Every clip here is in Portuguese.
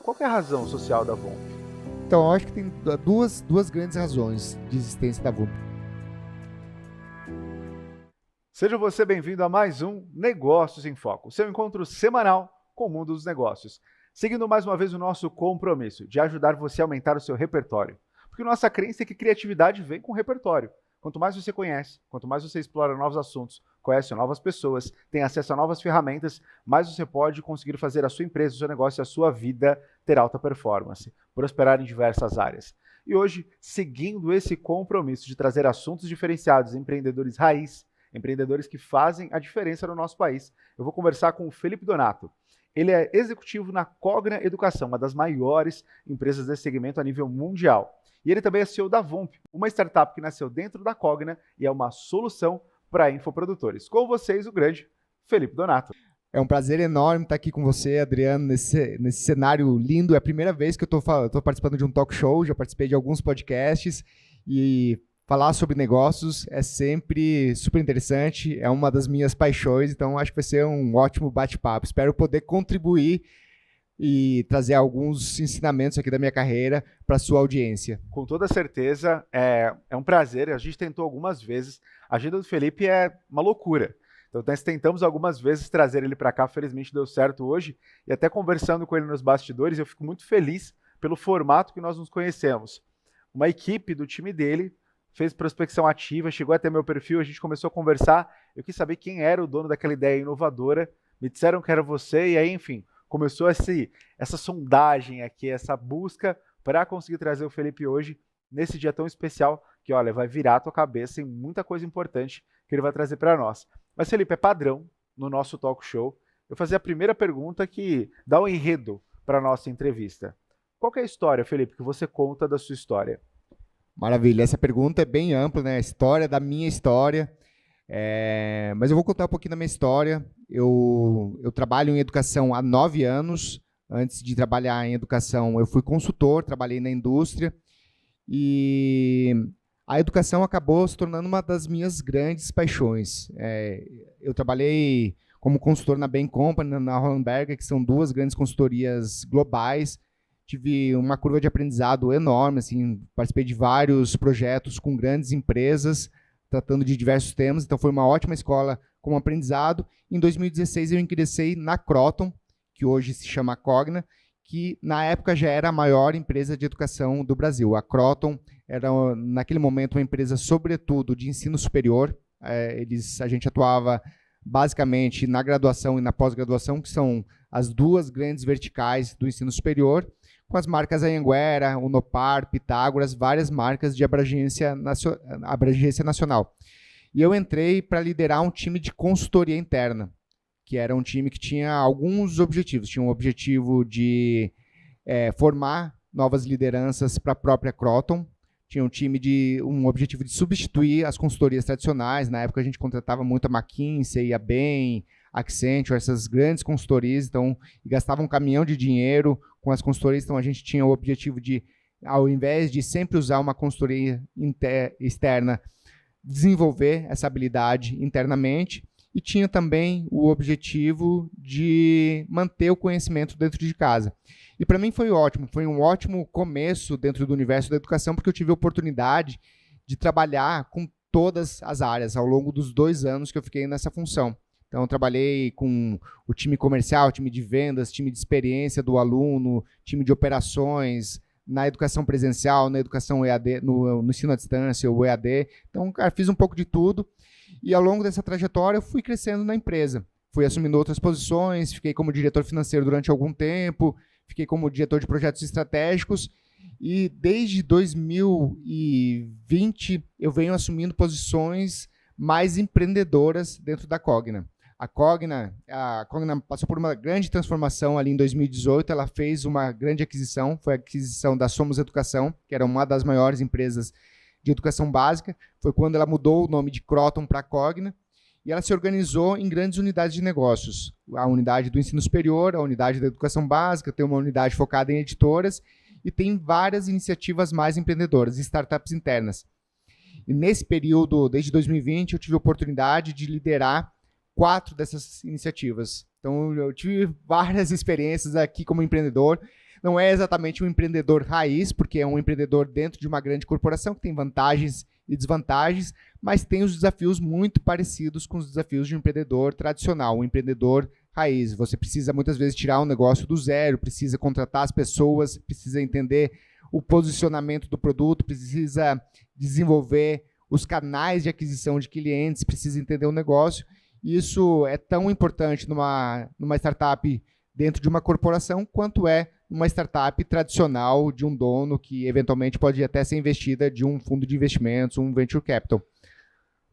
qual que é a razão social da VOMP? Então, eu acho que tem duas grandes razões de existência da VOMP. Seja você bem-vindo a mais um Negócios em Foco, seu encontro semanal com o mundo dos negócios. Seguindo mais uma vez o nosso compromisso de ajudar você a aumentar o seu repertório. Porque nossa crença é que criatividade vem com repertório. Quanto mais você conhece, quanto mais você explora novos assuntos, conhece novas pessoas, tem acesso a novas ferramentas, mais você pode conseguir fazer a sua empresa, o seu negócio e a sua vida ter alta performance, prosperar em diversas áreas. E hoje, seguindo esse compromisso de trazer assuntos diferenciados, empreendedores raiz, empreendedores que fazem a diferença no nosso país, eu vou conversar com o Felipe Donato. Ele é executivo na Cogna Educação, uma das maiores empresas desse segmento a nível mundial. E ele também é CEO da VOMP, uma startup que nasceu dentro da Cogna e é uma solução para infoprodutores. Com vocês, o grande Felipe Donato. É um prazer enorme estar aqui com você, Adriano, nesse cenário lindo. É a primeira vez que eu estou participando de um talk show, já participei de alguns podcasts e falar sobre negócios é sempre super interessante, é uma das minhas paixões, então acho que vai ser um ótimo bate-papo. Espero poder contribuir e trazer alguns ensinamentos aqui da minha carreira para a sua audiência. Com toda certeza, é um prazer. A gente tentou algumas vezes. A agenda do Felipe é uma loucura. Então, nós tentamos algumas vezes trazer ele para cá. Felizmente deu certo hoje. E até conversando com ele nos bastidores, eu fico muito feliz pelo formato que nós nos conhecemos. Uma equipe do time dele fez prospecção ativa, chegou até meu perfil, a gente começou a conversar. Eu quis saber quem era o dono daquela ideia inovadora. Me disseram que era você e aí, enfim, começou essa sondagem aqui, essa busca para conseguir trazer o Felipe hoje, nesse dia tão especial, que, olha, vai virar a tua cabeça em muita coisa importante que ele vai trazer para nós. Mas, Felipe, é padrão no nosso talk show eu fazer a primeira pergunta que dá um enredo para a nossa entrevista. Qual que é a história, Felipe, que você conta da sua história? Maravilha, essa pergunta é bem ampla, né? A história da minha história. Mas eu vou contar um pouquinho da minha história. Eu trabalho em educação há 9 anos. Antes de trabalhar em educação, eu fui consultor, trabalhei na indústria. E a educação acabou se tornando uma das minhas grandes paixões. Eu trabalhei como consultor na Bain Company, na Holland Berger, que são duas grandes consultorias globais. Tive uma curva de aprendizado enorme, assim, participei de vários projetos com grandes empresas, tratando de diversos temas, então foi uma ótima escola como aprendizado. Em 2016 eu ingressei na Croton, que hoje se chama Cogna, que na época já era a maior empresa de educação do Brasil. A Croton era, naquele momento, uma empresa, sobretudo, de ensino superior. A gente atuava basicamente na graduação e na pós-graduação, que são as duas grandes verticais do ensino superior, com as marcas Anhanguera, Unopar, Pitágoras, várias marcas de abrangência nacional. E eu entrei para liderar um time de consultoria interna, que era um time que tinha alguns objetivos. Tinha um objetivo de formar novas lideranças para a própria Croton, tinha um objetivo de substituir as consultorias tradicionais. Na época a gente contratava muito a McKinsey, a Bain, Accenture, essas grandes consultorias, então, e gastava um caminhão de dinheiro com as consultorias, então a gente tinha o objetivo de, ao invés de sempre usar uma consultoria externa, desenvolver essa habilidade internamente, e tinha também o objetivo de manter o conhecimento dentro de casa. E para mim foi ótimo, foi um ótimo começo dentro do universo da educação, porque eu tive a oportunidade de trabalhar com todas as áreas ao longo dos 2 anos que eu fiquei nessa função. Então, eu trabalhei com o time comercial, time de vendas, time de experiência do aluno, time de operações, na educação presencial, na educação EAD, no ensino à distância, o EAD. Então, cara, fiz um pouco de tudo. E ao longo dessa trajetória, eu fui crescendo na empresa. Fui assumindo outras posições, fiquei como diretor financeiro durante algum tempo, fiquei como diretor de projetos estratégicos. E desde 2020, eu venho assumindo posições mais empreendedoras dentro da Cogna. A Cogna passou por uma grande transformação ali em 2018, ela fez uma grande aquisição, foi a aquisição da Somos Educação, que era uma das maiores empresas de educação básica, foi quando ela mudou o nome de Croton para Cogna, e ela se organizou em grandes unidades de negócios. A unidade do ensino superior, a unidade da educação básica, tem uma unidade focada em editoras, e tem várias iniciativas mais empreendedoras, startups internas. E nesse período, desde 2020, eu tive a oportunidade de liderar 4 dessas iniciativas. Então, eu tive várias experiências aqui como empreendedor, Não é exatamente um empreendedor raiz, porque é um empreendedor dentro de uma grande corporação que tem vantagens e desvantagens, mas tem os desafios muito parecidos com os desafios de um empreendedor tradicional, um empreendedor raiz. Você precisa muitas vezes tirar um negócio do zero, precisa contratar as pessoas, precisa entender o posicionamento do produto, precisa desenvolver os canais de aquisição de clientes, precisa entender o negócio. Isso é tão importante numa startup dentro de uma corporação, quanto é uma startup tradicional de um dono que eventualmente pode até ser investida de um fundo de investimentos, um venture capital.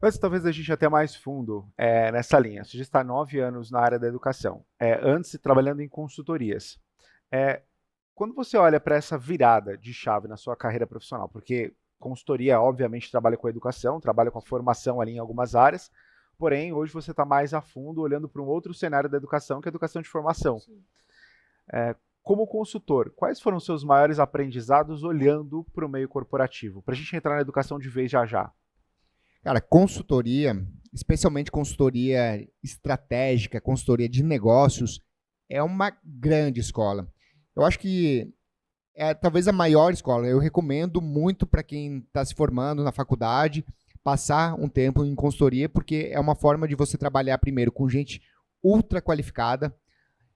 Mas talvez a gente até mais fundo nessa linha. Você já está há 9 anos na área da educação, antes trabalhando em consultorias. Quando você olha para essa virada de chave na sua carreira profissional, porque consultoria obviamente trabalha com a educação, trabalha com a formação ali em algumas áreas, porém hoje você está mais a fundo olhando para um outro cenário da educação, que é a educação de formação. Como consultor, quais foram os seus maiores aprendizados olhando para o meio corporativo? Para a gente entrar na educação de vez já já. Cara, consultoria, especialmente consultoria estratégica, consultoria de negócios, é uma grande escola. Eu acho que é talvez a maior escola. Eu recomendo muito para quem está se formando na faculdade passar um tempo em consultoria, porque é uma forma de você trabalhar primeiro com gente ultra qualificada.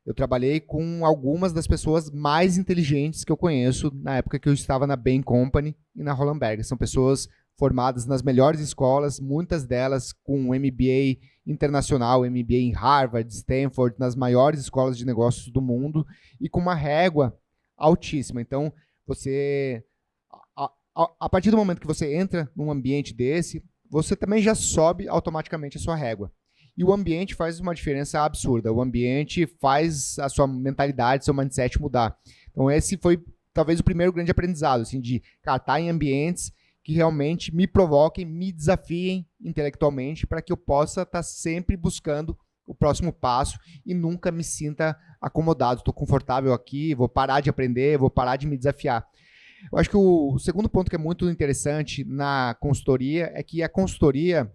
Eu trabalhei com algumas das pessoas mais inteligentes que eu conheço na época que eu estava na Bain Company e na Roland Berger. São pessoas formadas nas melhores escolas, muitas delas com MBA internacional, MBA em Harvard, Stanford, nas maiores escolas de negócios do mundo e com uma régua altíssima. Então, você, a partir do momento que você entra num ambiente desse, você também já sobe automaticamente a sua régua. E o ambiente faz uma diferença absurda. O ambiente faz a sua mentalidade, seu mindset mudar. Então, esse foi talvez o primeiro grande aprendizado, assim, de estar em ambientes que realmente me provoquem, me desafiem intelectualmente para que eu possa estar sempre buscando o próximo passo e nunca me sinta acomodado. Estou confortável aqui, vou parar de aprender, vou parar de me desafiar. Eu acho que o segundo ponto que é muito interessante na consultoria é que a consultoria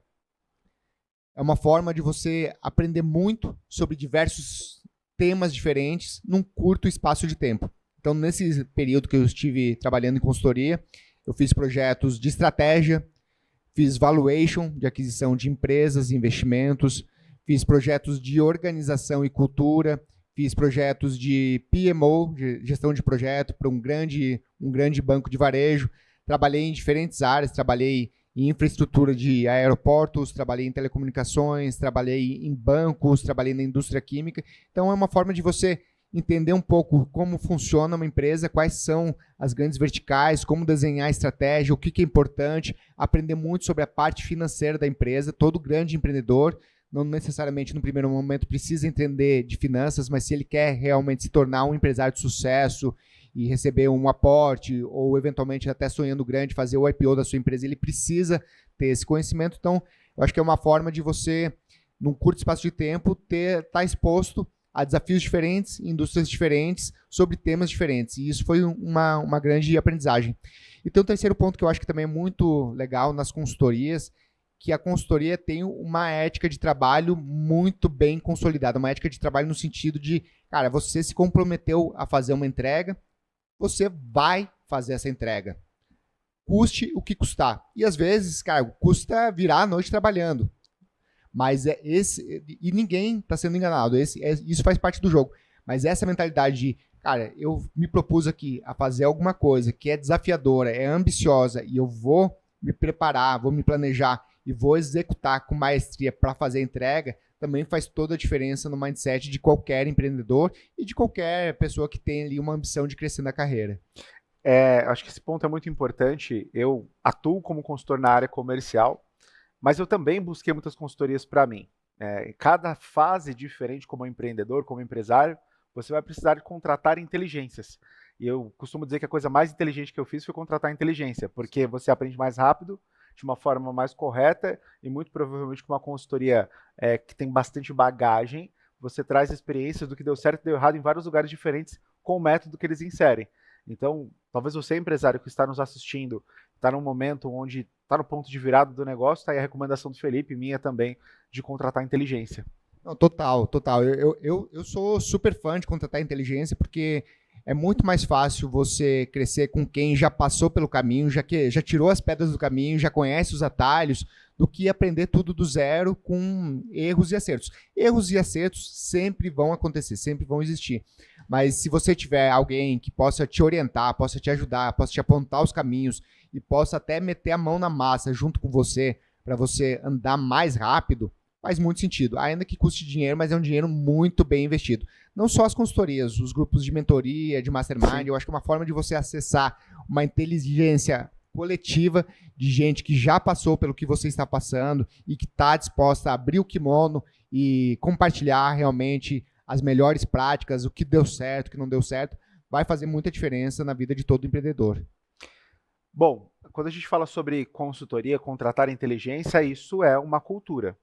é uma forma de você aprender muito sobre diversos temas diferentes num curto espaço de tempo. Então, nesse período que eu estive trabalhando em consultoria, eu fiz projetos de estratégia, fiz valuation, de aquisição de empresas e investimentos, fiz projetos de organização e cultura, fiz projetos de PMO, de gestão de projeto, para um grande banco de varejo. Trabalhei em diferentes áreas, trabalhei em infraestrutura de aeroportos, trabalhei em telecomunicações, trabalhei em bancos, trabalhei na indústria química. Então, é uma forma de você entender um pouco como funciona uma empresa, quais são as grandes verticais, como desenhar a estratégia, o que é importante, aprender muito sobre a parte financeira da empresa. Todo grande empreendedor, não necessariamente no primeiro momento precisa entender de finanças, mas se ele quer realmente se tornar um empresário de sucesso e receber um aporte, ou eventualmente até sonhando grande, fazer o IPO da sua empresa, ele precisa ter esse conhecimento. Então, eu acho que é uma forma de você, num curto espaço de tempo, estar exposto a desafios diferentes, indústrias diferentes, sobre temas diferentes. E isso foi uma grande aprendizagem. E tem um terceiro ponto que eu acho que também é muito legal nas consultorias, que a consultoria tem uma ética de trabalho muito bem consolidada. Uma ética de trabalho no sentido de, cara, você se comprometeu a fazer uma entrega, você vai fazer essa entrega. Custe o que custar. E às vezes, cara, custa virar a noite trabalhando. Mas e ninguém está sendo enganado. Isso faz parte do jogo. Mas essa mentalidade de, cara, eu me propus aqui a fazer alguma coisa que é desafiadora, é ambiciosa, e eu vou me preparar, vou me planejar e vou executar com maestria para fazer a entrega, também faz toda a diferença no mindset de qualquer empreendedor e de qualquer pessoa que tem ali uma ambição de crescer na carreira. Acho que esse ponto é muito importante. Eu atuo como consultor na área comercial, mas eu também busquei muitas consultorias para mim. Em cada fase diferente, como empreendedor, como empresário, você vai precisar de contratar inteligências. E eu costumo dizer que a coisa mais inteligente que eu fiz foi contratar inteligência, porque você aprende mais rápido, de uma forma mais correta, e muito provavelmente com uma consultoria que tem bastante bagagem, você traz experiências do que deu certo e deu errado em vários lugares diferentes com o método que eles inserem. Então, talvez você, empresário que está nos assistindo, está num momento onde está no ponto de virada do negócio, está aí a recomendação do Felipe, minha também, de contratar inteligência. Não, total. Eu sou super fã de contratar inteligência, porque É muito mais fácil você crescer com quem já passou pelo caminho, já tirou as pedras do caminho, já conhece os atalhos, do que aprender tudo do zero com erros e acertos. Erros e acertos sempre vão acontecer, sempre vão existir. Mas se você tiver alguém que possa te orientar, possa te ajudar, possa te apontar os caminhos e possa até meter a mão na massa junto com você para você andar mais rápido, faz muito sentido. Ainda que custe dinheiro, mas é um dinheiro muito bem investido. Não só as consultorias, os grupos de mentoria, de mastermind, eu acho que é uma forma de você acessar uma inteligência coletiva de gente que já passou pelo que você está passando e que está disposta a abrir o kimono e compartilhar realmente as melhores práticas, o que deu certo, o que não deu certo, vai fazer muita diferença na vida de todo empreendedor. Bom, quando a gente fala sobre consultoria, contratar inteligência, isso é uma cultura.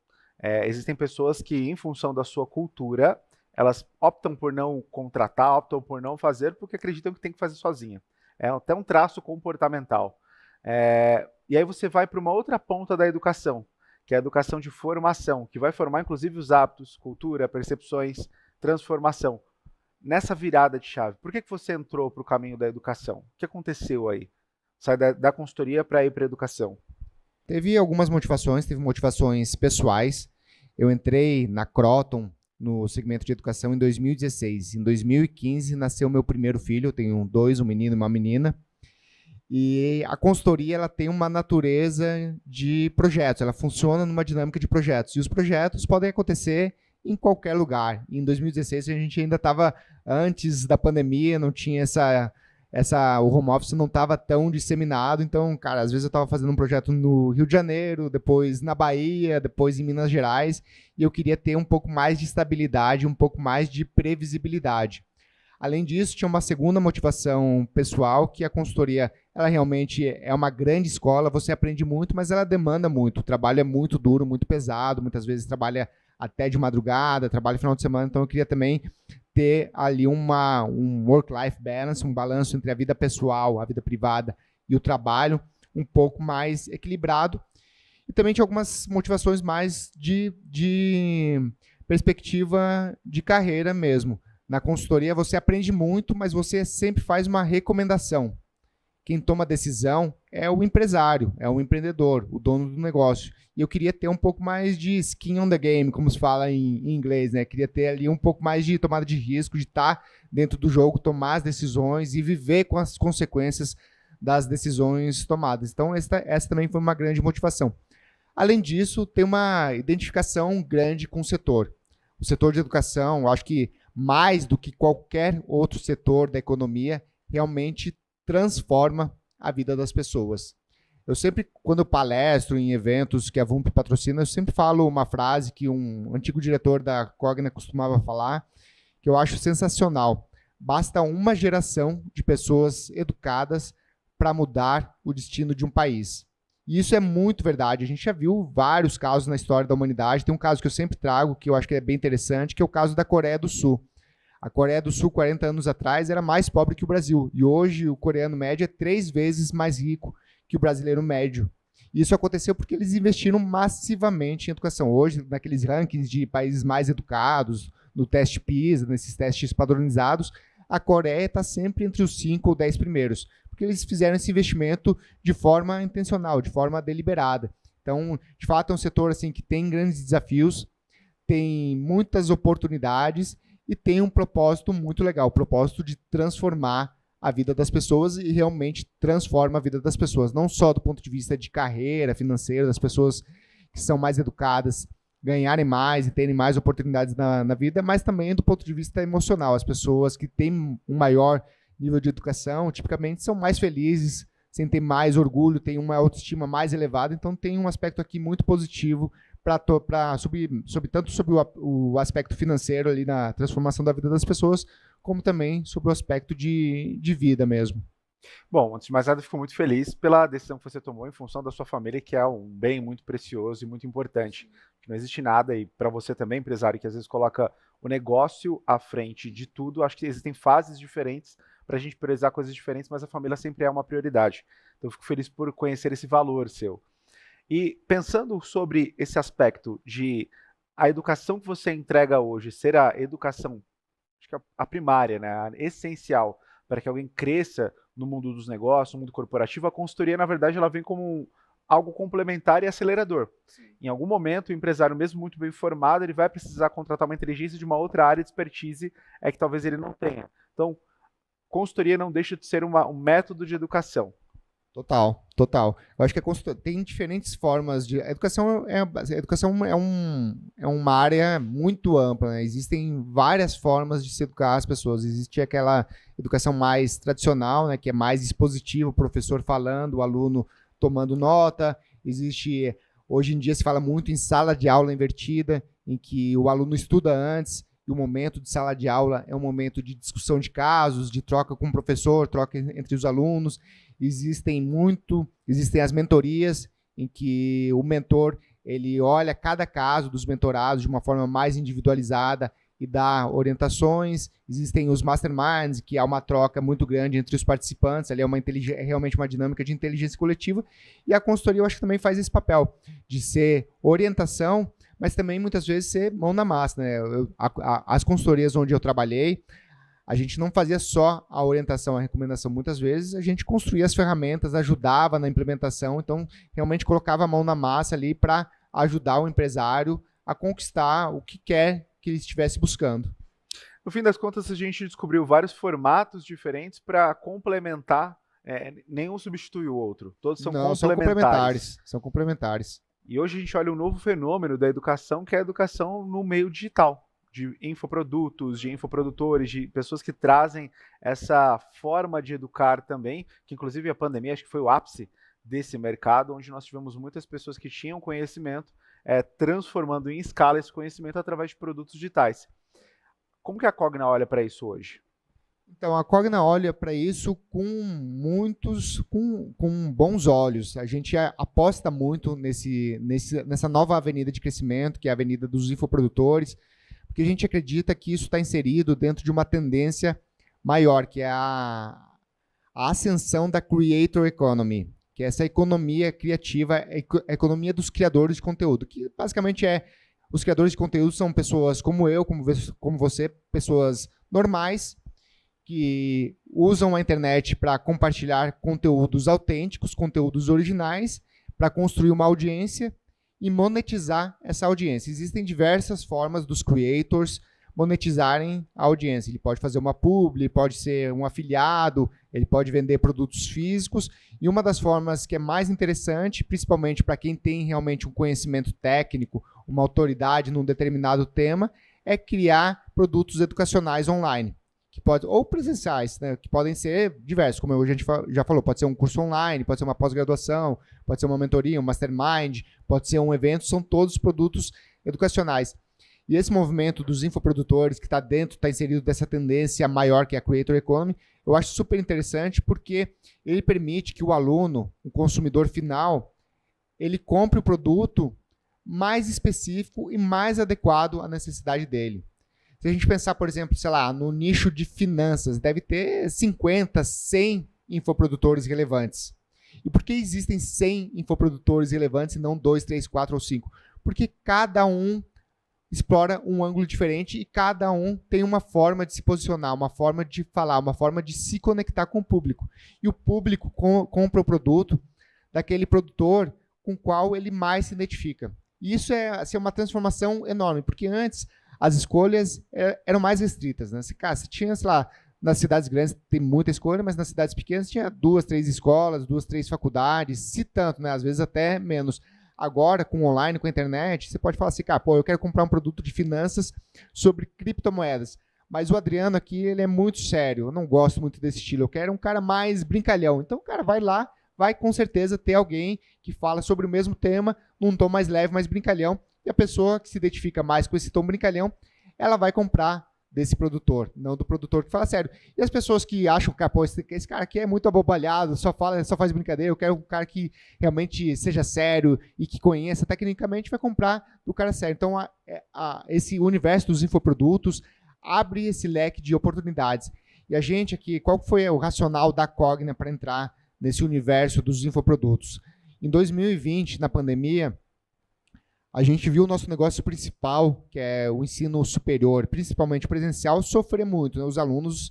Existem pessoas que, em função da sua cultura, elas optam por não contratar, optam por não fazer, porque acreditam que tem que fazer sozinha. É até um traço comportamental. E aí você vai para uma outra ponta da educação, que é a educação de formação, que vai formar inclusive os hábitos, cultura, percepções, transformação. Nessa virada de chave, por que você entrou para o caminho da educação? O que aconteceu aí? Sai da consultoria para ir para a educação. Teve algumas motivações, teve motivações pessoais. Eu entrei na Croton, no segmento de educação, em 2016. Em 2015 nasceu meu primeiro filho, eu tenho dois, um menino e uma menina. E a consultoria ela tem uma natureza de projetos, ela funciona numa dinâmica de projetos. E os projetos podem acontecer em qualquer lugar. Em 2016 a gente ainda estava antes da pandemia, não tinha o home office não estava tão disseminado, então, cara, às vezes eu estava fazendo um projeto no Rio de Janeiro, depois na Bahia, depois em Minas Gerais, e eu queria ter um pouco mais de estabilidade, um pouco mais de previsibilidade. Além disso, tinha uma segunda motivação pessoal, que a consultoria, ela realmente é uma grande escola, você aprende muito, mas ela demanda muito, o trabalho é muito duro, muito pesado, muitas vezes trabalha até de madrugada, trabalha final de semana, então eu queria também ter ali um work-life balance, um balanço entre a vida pessoal, a vida privada e o trabalho um pouco mais equilibrado. E também tinha algumas motivações mais de perspectiva de carreira mesmo. Na consultoria você aprende muito, mas você sempre faz uma recomendação. Quem toma a decisão é o empresário, é o empreendedor, o dono do negócio. E eu queria ter um pouco mais de skin on the game, como se fala em inglês, né? Queria ter ali um pouco mais de tomada de risco, de estar dentro do jogo, tomar as decisões e viver com as consequências das decisões tomadas. Então, essa também foi uma grande motivação. Além disso, tem uma identificação grande com o setor. O setor de educação, eu acho que mais do que qualquer outro setor da economia, realmente transforma a vida das pessoas. Eu sempre, quando eu palestro em eventos que a VUMP patrocina, eu sempre falo uma frase que um antigo diretor da Cogna costumava falar, que eu acho sensacional. Basta uma geração de pessoas educadas para mudar o destino de um país. E isso é muito verdade. A gente já viu vários casos na história da humanidade. Tem um caso que eu sempre trago, que eu acho que é bem interessante, que é o caso da Coreia do Sul. A Coreia do Sul, 40 anos atrás, era mais pobre que o Brasil. E hoje o coreano médio é 3 vezes mais rico que o brasileiro médio. Isso aconteceu porque eles investiram massivamente em educação. Hoje, naqueles rankings de países mais educados, no teste PISA, nesses testes padronizados, a Coreia está sempre entre os 5 ou 10 primeiros, porque eles fizeram esse investimento de forma intencional, de forma deliberada. Então, de fato, é um setor assim, que tem grandes desafios, tem muitas oportunidades e tem um propósito muito legal, o propósito de transformar a vida das pessoas e realmente transforma a vida das pessoas, não só do ponto de vista de carreira, financeira, das pessoas que são mais educadas, ganharem mais e terem mais oportunidades na vida, mas também do ponto de vista emocional. As pessoas que têm um maior nível de educação, tipicamente são mais felizes, sentem mais orgulho, têm uma autoestima mais elevada, então tem um aspecto aqui muito positivo tanto sobre o aspecto financeiro ali na transformação da vida das pessoas, como também sobre o aspecto de vida mesmo. Bom, antes de mais nada, eu fico muito feliz pela decisão que você tomou em função da sua família, que é um bem muito precioso e muito importante. Não existe nada, e para você também, empresário, que às vezes coloca o negócio à frente de tudo, acho que existem fases diferentes para a gente priorizar coisas diferentes, mas a família sempre é uma prioridade. Então eu fico feliz por conhecer esse valor seu. E pensando sobre esse aspecto de a educação que você entrega hoje ser a educação, acho que a primária, né, a essencial para que alguém cresça no mundo dos negócios, no mundo corporativo, a consultoria, na verdade, ela vem como algo complementar e acelerador. Em algum momento, o empresário, mesmo muito bem formado, ele vai precisar contratar uma inteligência de uma outra área de expertise que talvez ele não tenha. Então, consultoria não deixa de ser um método de educação. Total, total. Eu acho que tem diferentes formas de... A educação é uma área muito ampla, né? Existem várias formas de se educar as pessoas. Existe aquela educação mais tradicional, né? Que é mais expositiva, o professor falando, o aluno tomando nota. Hoje em dia se fala muito em sala de aula invertida, em que o aluno estuda antes, e o momento de sala de aula é um momento de discussão de casos, de troca com o professor, troca entre os alunos. Existem as mentorias, em que o mentor ele olha cada caso dos mentorados de uma forma mais individualizada e dá orientações. Existem os masterminds, que há uma troca muito grande entre os participantes, ali é realmente uma dinâmica de inteligência coletiva. E a consultoria, eu acho que também faz esse papel de ser orientação, mas também muitas vezes ser mão na massa, né? As consultorias onde eu trabalhei, a gente não fazia só a orientação, a recomendação. Muitas vezes a gente construía as ferramentas, ajudava na implementação, então realmente colocava a mão na massa ali para ajudar o empresário a conquistar o que quer que ele estivesse buscando. No fim das contas, a gente descobriu vários formatos diferentes para complementar, nenhum substitui o outro, todos são complementares. São complementares. E hoje a gente olha um novo fenômeno da educação, que é a educação no meio digital, de infoprodutos, de infoprodutores, de pessoas que trazem essa forma de educar também, que inclusive a pandemia acho que foi o ápice desse mercado, onde nós tivemos muitas pessoas que tinham conhecimento, transformando em escala esse conhecimento através de produtos digitais. Como que a Cogna olha para isso hoje? Então, a Cogna olha para isso com bons olhos. A gente aposta muito nessa nova avenida de crescimento, que é a avenida dos infoprodutores, porque a gente acredita que isso está inserido dentro de uma tendência maior, que é a ascensão da Creator Economy, que é essa economia criativa, a economia dos criadores de conteúdo, que basicamente os criadores de conteúdo são pessoas como eu, como você, pessoas normais, que usam a internet para compartilhar conteúdos autênticos, conteúdos originais, para construir uma audiência e monetizar essa audiência. Existem diversas formas dos creators monetizarem a audiência. Ele pode fazer uma publi, pode ser um afiliado, ele pode vender produtos físicos. E uma das formas que é mais interessante, principalmente para quem tem realmente um conhecimento técnico, uma autoridade num determinado tema, é criar produtos educacionais online. Ou presenciais, né, que podem ser diversos, como a gente já falou, pode ser um curso online, pode ser uma pós-graduação, pode ser uma mentoria, um mastermind, pode ser um evento, são todos produtos educacionais. E esse movimento dos infoprodutores que está inserido dessa tendência maior que é a Creator Economy, eu acho super interessante porque ele permite que o aluno, o consumidor final, ele compre o produto mais específico e mais adequado à necessidade dele. Se a gente pensar, por exemplo, sei lá, no nicho de finanças, deve ter 50, 100 infoprodutores relevantes. E por que existem 100 infoprodutores relevantes e não 2, 3, 4 ou 5? Porque cada um explora um ângulo diferente e cada um tem uma forma de se posicionar, uma forma de falar, uma forma de se conectar com o público. E o público compra o produto daquele produtor com o qual ele mais se identifica. E isso é assim, uma transformação enorme, porque antes as escolhas eram mais restritas, né? Você tinha, sei lá, nas cidades grandes tem muita escolha, mas nas cidades pequenas tinha 2, 3 escolas, 2, 3 faculdades, se tanto, né? Às vezes até menos. Agora, com online, com a internet, você pode falar assim, eu quero comprar um produto de finanças sobre criptomoedas, mas o Adriano aqui, ele é muito sério, eu não gosto muito desse estilo, eu quero um cara mais brincalhão. Então o cara vai lá, vai com certeza ter alguém que fala sobre o mesmo tema, num tom mais leve, mais brincalhão, e a pessoa que se identifica mais com esse tom brincalhão, ela vai comprar desse produtor, não do produtor que fala sério. E as pessoas que acham que esse cara aqui é muito abobalhado, só faz brincadeira, eu quero um cara que realmente seja sério e que conheça tecnicamente, vai comprar do cara sério. Então, esse universo dos infoprodutos abre esse leque de oportunidades. E a gente aqui, qual foi o racional da Cogna para entrar nesse universo dos infoprodutos? Em 2020, na pandemia, a gente viu o nosso negócio principal, que é o ensino superior, principalmente presencial, sofrer muito, né? Os alunos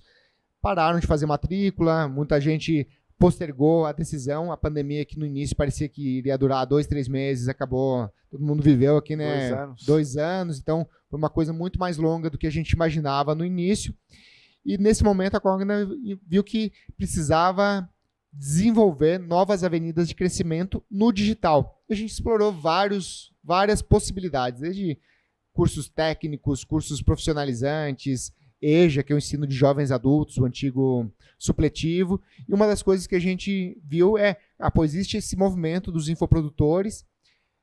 pararam de fazer matrícula, muita gente postergou a decisão, a pandemia que no início parecia que iria durar 2, 3 meses, acabou, todo mundo viveu aqui, né? 2 anos, então foi uma coisa muito mais longa do que a gente imaginava no início. E nesse momento a Cogna viu que precisava desenvolver novas avenidas de crescimento no digital. A gente explorou várias possibilidades, desde cursos técnicos, cursos profissionalizantes, EJA, que é o ensino de jovens adultos, o antigo supletivo. E uma das coisas que a gente viu é, existe esse movimento dos infoprodutores,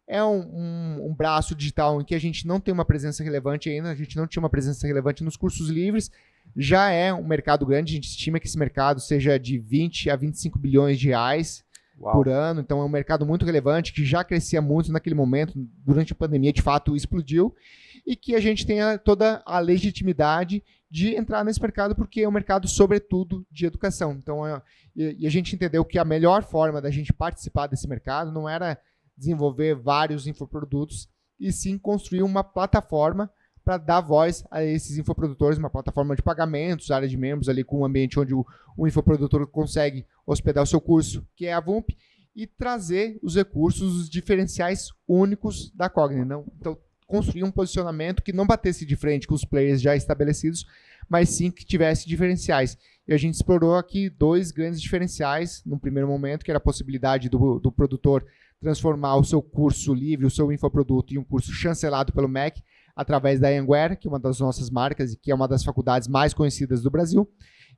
é um braço digital em que a gente não tem uma presença relevante ainda, a gente não tinha uma presença relevante nos cursos livres, já é um mercado grande, a gente estima que esse mercado seja de 20 a 25 bilhões de reais por ano, então é um mercado muito relevante, que já crescia muito naquele momento, durante a pandemia, de fato, explodiu, e que a gente tenha toda a legitimidade de entrar nesse mercado, porque é um mercado, sobretudo, de educação. Então, e a gente entendeu que a melhor forma da gente participar desse mercado não era desenvolver vários infoprodutos, e sim construir uma plataforma para dar voz a esses infoprodutores, uma plataforma de pagamentos, área de membros ali com um ambiente onde o infoprodutor consegue hospedar o seu curso, que é a VUMP, e trazer os recursos, os diferenciais únicos da Cogna. Então, construir um posicionamento que não batesse de frente com os players já estabelecidos, mas sim que tivesse diferenciais. E a gente explorou aqui 2 grandes diferenciais, no primeiro momento, que era a possibilidade do produtor transformar o seu curso livre, o seu infoproduto, em um curso chancelado pelo MEC, através da Anhanguera, que é uma das nossas marcas e que é uma das faculdades mais conhecidas do Brasil,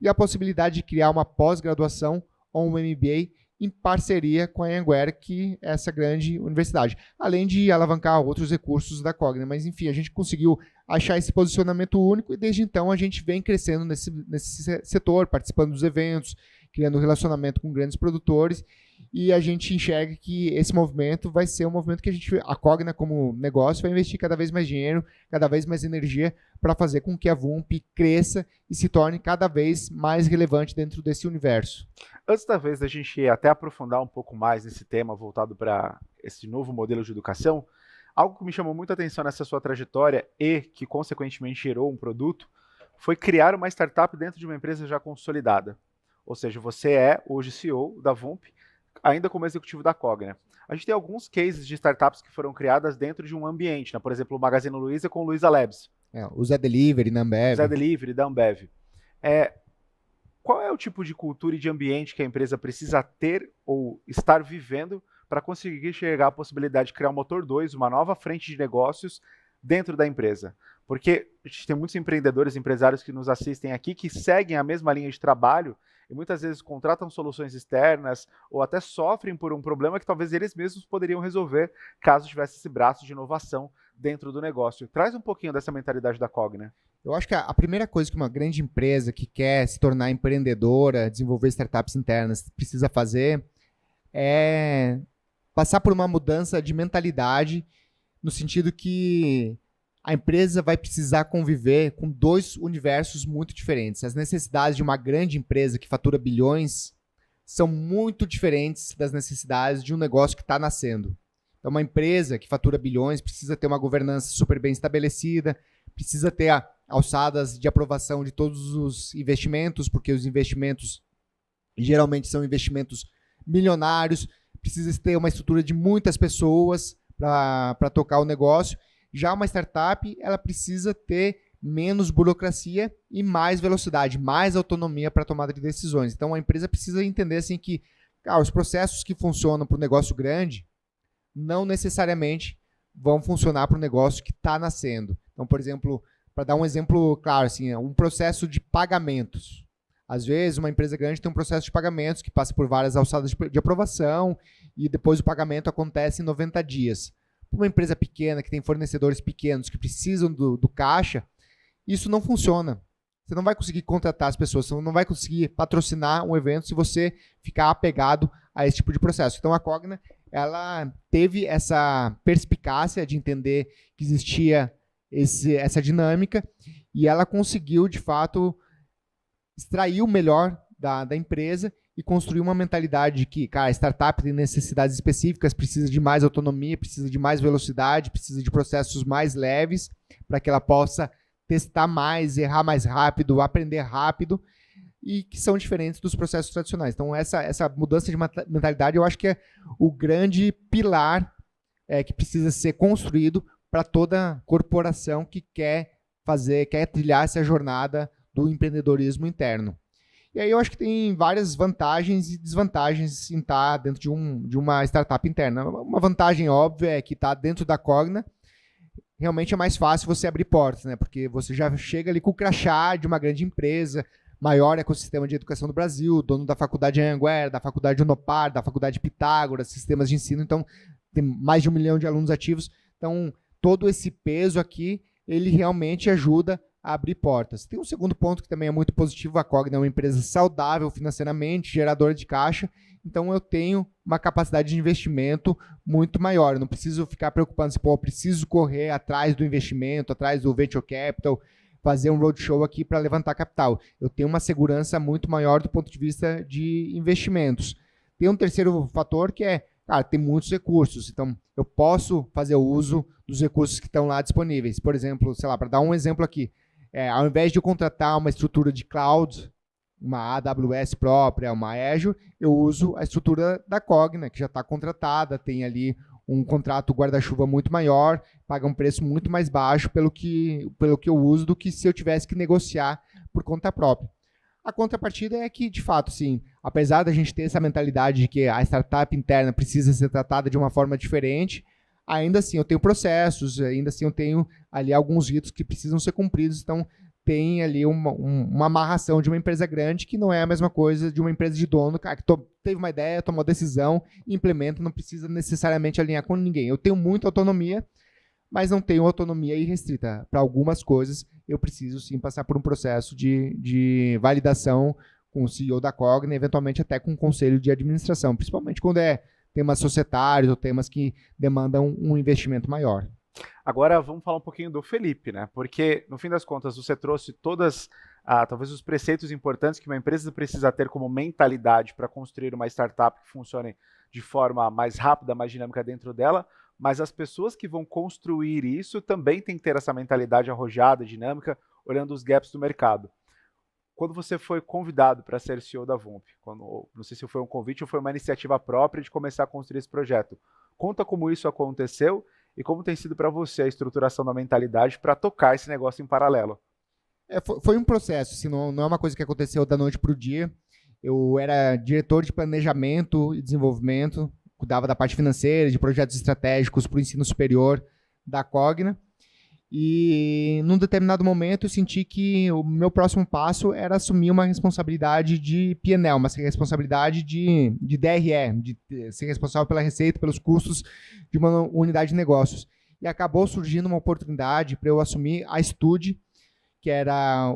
e a possibilidade de criar uma pós-graduação ou um MBA em parceria com a Anhanguera, que é essa grande universidade, além de alavancar outros recursos da Cogna. Mas, enfim, a gente conseguiu achar esse posicionamento único e, desde então, a gente vem crescendo nesse setor, participando dos eventos, criando relacionamento com grandes produtores, e a gente enxerga que esse movimento vai ser um movimento que a Cogna, como negócio, vai investir cada vez mais dinheiro, cada vez mais energia para fazer com que a VUMP cresça e se torne cada vez mais relevante dentro desse universo. Antes da vez da gente até aprofundar um pouco mais nesse tema voltado para esse novo modelo de educação, algo que me chamou muita atenção nessa sua trajetória e que consequentemente gerou um produto foi criar uma startup dentro de uma empresa já consolidada. Ou seja, você é hoje CEO da VUMP, ainda como executivo da Cogna. A gente tem alguns cases de startups que foram criadas dentro de um ambiente, né? Por exemplo, o Magazine Luiza com o Luiza Labs. O Zé Delivery da Ambev. Zé Delivery da Ambev. Qual é o tipo de cultura e de ambiente que a empresa precisa ter ou estar vivendo para conseguir chegar à possibilidade de criar um motor 2, uma nova frente de negócios dentro da empresa? Porque a gente tem muitos empreendedores, empresários que nos assistem aqui que seguem a mesma linha de trabalho e muitas vezes contratam soluções externas ou até sofrem por um problema que talvez eles mesmos poderiam resolver caso tivesse esse braço de inovação dentro do negócio. Traz um pouquinho dessa mentalidade da Cogna. Eu acho que a primeira coisa que uma grande empresa que quer se tornar empreendedora, desenvolver startups internas, precisa fazer é passar por uma mudança de mentalidade, no sentido que a empresa vai precisar conviver com 2 universos muito diferentes. As necessidades de uma grande empresa que fatura bilhões são muito diferentes das necessidades de um negócio que está nascendo. Então, uma empresa que fatura bilhões precisa ter uma governança super bem estabelecida, precisa ter alçadas de aprovação de todos os investimentos, porque os investimentos geralmente são investimentos milionários, precisa ter uma estrutura de muitas pessoas para tocar o negócio. Já uma startup, ela precisa ter menos burocracia e mais velocidade, mais autonomia para a tomada de decisões. Então, a empresa precisa entender assim, que os processos que funcionam para o negócio grande não necessariamente vão funcionar para o negócio que está nascendo. Então, por exemplo, para dar um exemplo claro, assim, um processo de pagamentos. Às vezes, uma empresa grande tem um processo de pagamentos que passa por várias alçadas de aprovação e depois o pagamento acontece em 90 dias. Uma empresa pequena, que tem fornecedores pequenos que precisam do caixa, isso não funciona. Você não vai conseguir contratar as pessoas, você não vai conseguir patrocinar um evento se você ficar apegado a esse tipo de processo. Então, a Cogna, ela teve essa perspicácia de entender que existia essa dinâmica e ela conseguiu, de fato, extrair o melhor da empresa e construir uma mentalidade de que, a startup tem necessidades específicas, precisa de mais autonomia, precisa de mais velocidade, precisa de processos mais leves para que ela possa testar mais, errar mais rápido, aprender rápido. e que são diferentes dos processos tradicionais. Então, essa mudança de mentalidade, eu acho que é o grande pilar que precisa ser construído para toda corporação que quer trilhar essa jornada do empreendedorismo interno. E aí eu acho que tem várias vantagens e desvantagens em estar dentro de uma startup interna. Uma vantagem óbvia é que está dentro da Cogna, realmente é mais fácil você abrir portas, né? Porque você já chega ali com o crachá de uma grande empresa, maior ecossistema de educação do Brasil, dono da faculdade Anhanguera, da faculdade Unopar, da faculdade Pitágoras, sistemas de ensino, então tem mais de 1 milhão de alunos ativos. Então, todo esse peso aqui, ele realmente ajuda a abrir portas. Tem um segundo ponto que também é muito positivo, a Cogna é uma empresa saudável financeiramente, geradora de caixa, então eu tenho uma capacidade de investimento muito maior, eu não preciso ficar preocupando se, preciso correr atrás do investimento, atrás do venture capital, fazer um roadshow aqui para levantar capital. Eu tenho uma segurança muito maior do ponto de vista de investimentos. Tem um terceiro fator que é, cara, tem muitos recursos, então eu posso fazer uso dos recursos que estão lá disponíveis. Por exemplo, sei lá, para dar um exemplo aqui, ao invés de eu contratar uma estrutura de cloud, uma AWS própria, uma Azure, eu uso a estrutura da Cogna, que já está contratada, tem ali um contrato guarda-chuva muito maior, paga um preço muito mais baixo pelo que eu uso do que se eu tivesse que negociar por conta própria. A contrapartida é que, de fato, sim, apesar da gente ter essa mentalidade de que a startup interna precisa ser tratada de uma forma diferente, ainda assim eu tenho processos, ainda assim eu tenho ali alguns ritos que precisam ser cumpridos, então tem ali uma amarração de uma empresa grande que não é a mesma coisa de uma empresa de dono, cara, que teve uma ideia, tomou decisão, implementa, não precisa necessariamente alinhar com ninguém. Eu tenho muita autonomia, mas não tenho autonomia irrestrita. Para algumas coisas, eu preciso sim passar por um processo de validação com o CEO da Cogna, eventualmente até com o conselho de administração, principalmente quando temas societários ou temas que demandam um investimento maior. Agora vamos falar um pouquinho do Felipe, né? Porque, no fim das contas, você trouxe talvez os preceitos importantes que uma empresa precisa ter como mentalidade para construir uma startup que funcione de forma mais rápida, mais dinâmica dentro dela, mas as pessoas que vão construir isso também têm que ter essa mentalidade arrojada, dinâmica, olhando os gaps do mercado. Quando você foi convidado para ser CEO da Vump, não sei se foi um convite ou foi uma iniciativa própria de começar a construir esse projeto, conta como isso aconteceu e como tem sido para você a estruturação da mentalidade para tocar esse negócio em paralelo. Foi um processo, assim, não é uma coisa que aconteceu da noite para o dia. Eu era diretor de planejamento e desenvolvimento, cuidava da parte financeira, de projetos estratégicos para o ensino superior da Cogna. E num determinado momento eu senti que o meu próximo passo era assumir uma responsabilidade de P&L, uma responsabilidade de DRE, de ser responsável pela receita, pelos custos de uma unidade de negócios. E acabou surgindo uma oportunidade para eu assumir a Stude, que era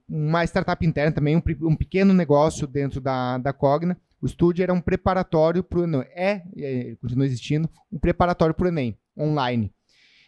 uma startup interna também, um pequeno negócio dentro da Cogna. O Stude era um preparatório para o Enem, continua existindo, um preparatório para o Enem, online.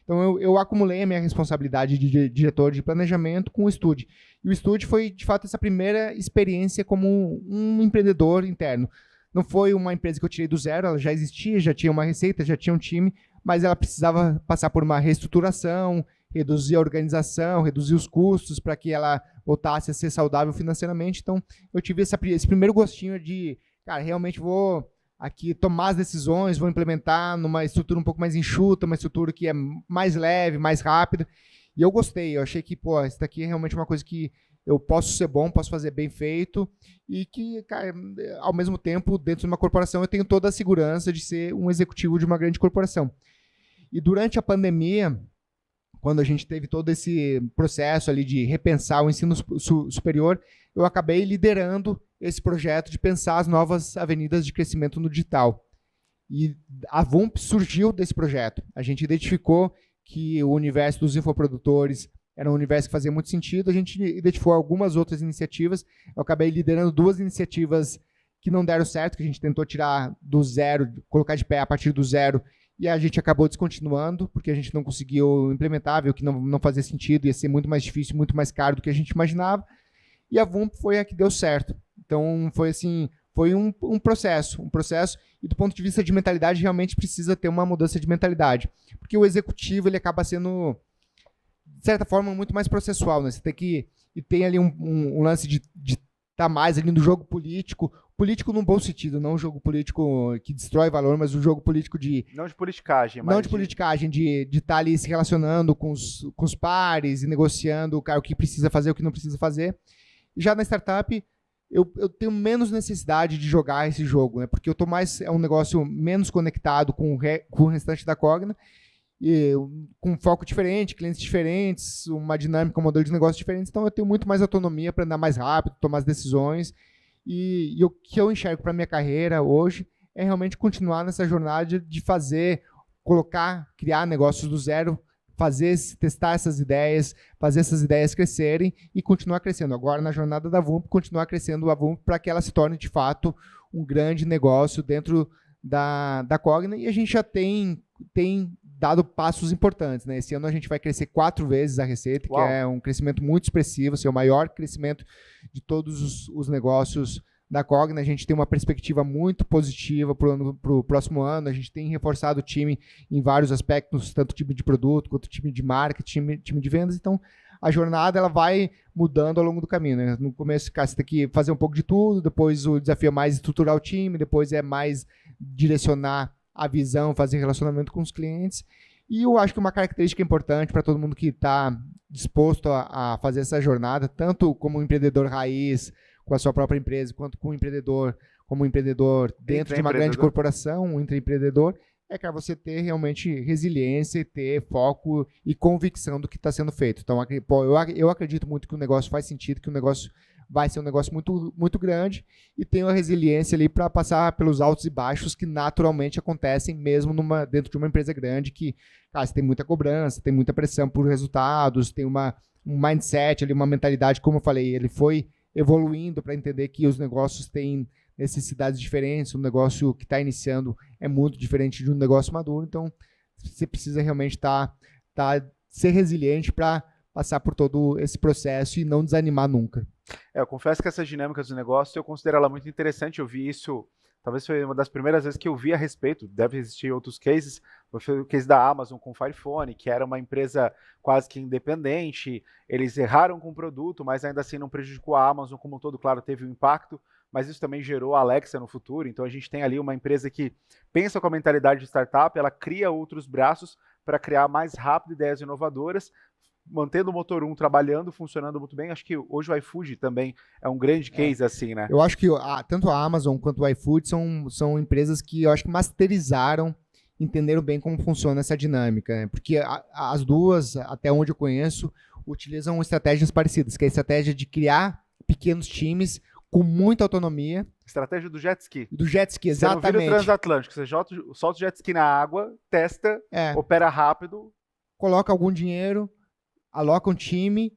Então, eu acumulei a minha responsabilidade de diretor de planejamento com o Stude. E o Stude foi, de fato, essa primeira experiência como um empreendedor interno. Não foi uma empresa que eu tirei do zero, ela já existia, já tinha uma receita, já tinha um time, mas ela precisava passar por uma reestruturação, reduzir a organização, reduzir os custos para que ela voltasse a ser saudável financeiramente. Então, eu tive esse primeiro gostinho de, cara, realmente vou aqui tomar as decisões, vou implementar numa estrutura um pouco mais enxuta, uma estrutura que é mais leve, mais rápida. E eu gostei, eu achei que, isso daqui é realmente uma coisa que eu posso ser bom, posso fazer bem feito e que, cara, ao mesmo tempo, dentro de uma corporação, eu tenho toda a segurança de ser um executivo de uma grande corporação. E durante a pandemia, quando a gente teve todo esse processo ali de repensar o ensino superior, eu acabei liderando esse projeto de pensar as novas avenidas de crescimento no digital. E a Vump surgiu desse projeto. A gente identificou que o universo dos infoprodutores era um universo que fazia muito sentido, a gente identificou algumas outras iniciativas, eu acabei liderando 2 iniciativas que não deram certo, que a gente tentou tirar do zero, colocar de pé a partir do zero, e a gente acabou descontinuando, porque a gente não conseguiu implementar, viu que não fazia sentido, ia ser muito mais difícil, muito mais caro do que a gente imaginava, e a Vump foi a que deu certo. Então, foi assim, foi um processo, e do ponto de vista de mentalidade, realmente precisa ter uma mudança de mentalidade, porque o executivo, ele acaba sendo, de certa forma, muito mais processual, né? Você tem ali um lance de tá mais ali no jogo político, político num bom sentido, não um jogo político que destrói valor, mas um jogo político de Não de politicagem, não mas de politicagem, de estar ali se relacionando com os pares e negociando o que precisa fazer, o que não precisa fazer. E já na startup, eu tenho menos necessidade de jogar esse jogo, né? Porque eu tô mais, é um negócio menos conectado com o restante da Cogna, e com um foco diferente, clientes diferentes, uma dinâmica, um modelo de negócio diferente, então eu tenho muito mais autonomia para andar mais rápido, tomar as decisões, e o que eu enxergo para minha carreira hoje é realmente continuar nessa jornada de fazer, criar negócios do zero, testar essas ideias, fazer essas ideias crescerem e continuar crescendo. Agora, na jornada da Vump, continuar crescendo a Vump para que ela se torne, de fato, um grande negócio dentro da Cogna, e a gente já tem dado passos importantes, né? Esse ano a gente vai crescer 4 vezes a receita, Uau. que é um crescimento muito expressivo, assim, é o maior crescimento de todos os negócios da Cogna. A gente tem uma perspectiva muito positiva para o próximo ano. A gente tem reforçado o time em vários aspectos, tanto time de produto quanto time de marketing, time de vendas. Então, a jornada ela vai mudando ao longo do caminho, né? No começo, cara, você tem que fazer um pouco de tudo, depois o desafio é mais estruturar o time, depois é mais direcionar a visão, fazer relacionamento com os clientes. E eu acho que uma característica importante para todo mundo que está disposto a fazer essa jornada, tanto como um empreendedor raiz, com a sua própria empresa, quanto como um empreendedor dentro de uma grande corporação, um intraempreendedor, é para você ter realmente resiliência e ter foco e convicção do que está sendo feito. Então, eu acredito muito que o negócio faz sentido, que o negócio vai ser um negócio muito, muito grande e tenho a resiliência ali para passar pelos altos e baixos que naturalmente acontecem mesmo dentro de uma empresa grande que, cara, você tem muita cobrança, tem muita pressão por resultados, tem um mindset ali, uma mentalidade, como eu falei, ele foi evoluindo para entender que os negócios têm necessidades diferentes, um negócio que está iniciando é muito diferente de um negócio maduro, então você precisa realmente ser resiliente para passar por todo esse processo e não desanimar nunca. Eu confesso que essas dinâmicas do negócio eu considero ela muito interessante. Eu vi isso, talvez foi uma das primeiras vezes que eu vi a respeito. Deve existir outros cases. Foi o case da Amazon com o Fire Phone, que era uma empresa quase que independente. Eles erraram com o produto, mas ainda assim não prejudicou a Amazon como um todo. Claro, teve um impacto, mas isso também gerou a Alexa no futuro. Então a gente tem ali uma empresa que pensa com a mentalidade de startup, ela cria outros braços para criar mais rápido ideias inovadoras, mantendo o motor 1 trabalhando, funcionando muito bem. Acho que hoje o iFood também é um grande case assim, né? Eu acho que tanto a Amazon quanto o iFood são empresas que eu acho que masterizaram, entenderam bem como funciona essa dinâmica, né? Porque as duas, até onde eu conheço, utilizam estratégias parecidas, que é a estratégia de criar pequenos times com muita autonomia. Estratégia do jet ski. Do jet ski, exatamente. Você não vira o transatlântico, você solta o jet ski na água, testa, opera rápido. Coloca algum dinheiro, aloca um time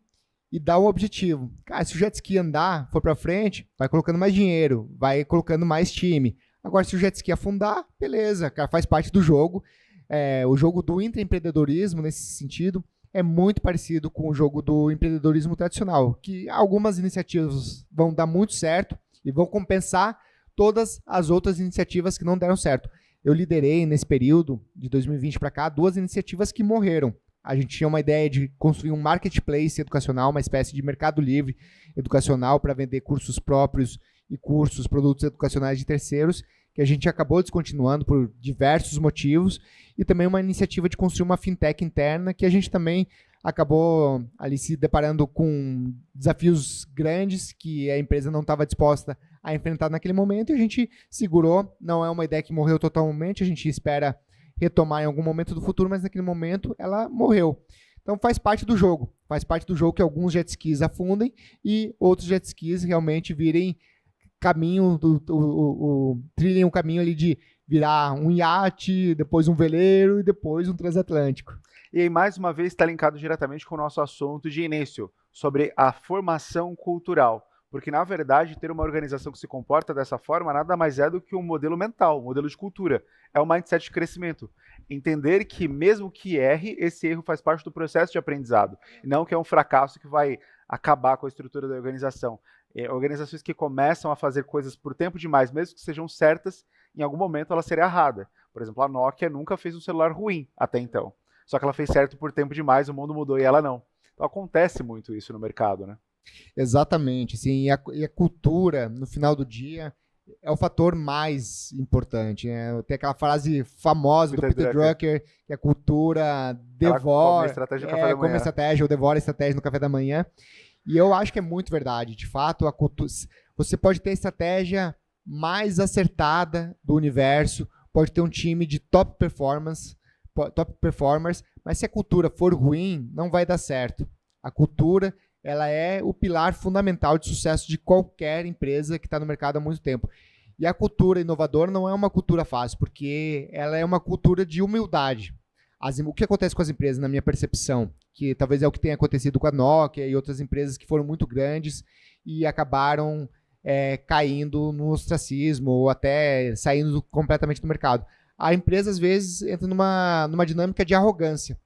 e dá um objetivo. Cara, se o jet ski andar, for para frente, vai colocando mais dinheiro, vai colocando mais time. Agora, se o jet ski afundar, beleza, cara, faz parte do jogo. O jogo do intraempreendedorismo, nesse sentido, é muito parecido com o jogo do empreendedorismo tradicional, que algumas iniciativas vão dar muito certo e vão compensar todas as outras iniciativas que não deram certo. Eu liderei, nesse período, de 2020 para cá, 2 iniciativas que morreram. A gente tinha uma ideia de construir um marketplace educacional, uma espécie de mercado livre educacional para vender cursos próprios e produtos educacionais de terceiros, que a gente acabou descontinuando por diversos motivos, e também uma iniciativa de construir uma fintech interna, que a gente também acabou ali se deparando com desafios grandes que a empresa não estava disposta a enfrentar naquele momento, e a gente segurou. Não é uma ideia que morreu totalmente, a gente espera retomar em algum momento do futuro, mas naquele momento ela morreu. Então faz parte do jogo que alguns jet skis afundem e outros jet skis realmente virem caminho, trilhem o caminho ali de virar um iate, depois um veleiro e depois um transatlântico. E aí, mais uma vez, está linkado diretamente com o nosso assunto de início, sobre a formação cultural. Porque, na verdade, ter uma organização que se comporta dessa forma nada mais é do que um modelo mental, um modelo de cultura. É um mindset de crescimento. Entender que, mesmo que erre, esse erro faz parte do processo de aprendizado. E não que é um fracasso que vai acabar com a estrutura da organização. Organizações que começam a fazer coisas por tempo demais, mesmo que sejam certas, em algum momento ela será errada. Por exemplo, a Nokia nunca fez um celular ruim até então. Só que ela fez certo por tempo demais, o mundo mudou e ela não. Então acontece muito isso no mercado, né? Exatamente, sim, e a cultura, no final do dia, é o fator mais importante, né? Tem aquela frase famosa do Peter Peter Drucker, Drucker, que a cultura ela come a devora, estratégia do café da come a manhã. estratégia ou devora a estratégia no café da manhã. E eu acho que é muito verdade. De fato, a cultura, você pode ter a estratégia mais acertada do universo, pode ter um time de top performers, mas se a cultura for ruim, não vai dar certo. A cultura, ela é o pilar fundamental de sucesso de qualquer empresa que está no mercado há muito tempo. E a cultura inovadora não é uma cultura fácil, porque ela é uma cultura de humildade. O que acontece com as empresas, na minha percepção, que talvez é o que tenha acontecido com a Nokia e outras empresas que foram muito grandes e acabaram caindo no ostracismo ou até saindo completamente do mercado. A empresa, às vezes, entra numa dinâmica de arrogância.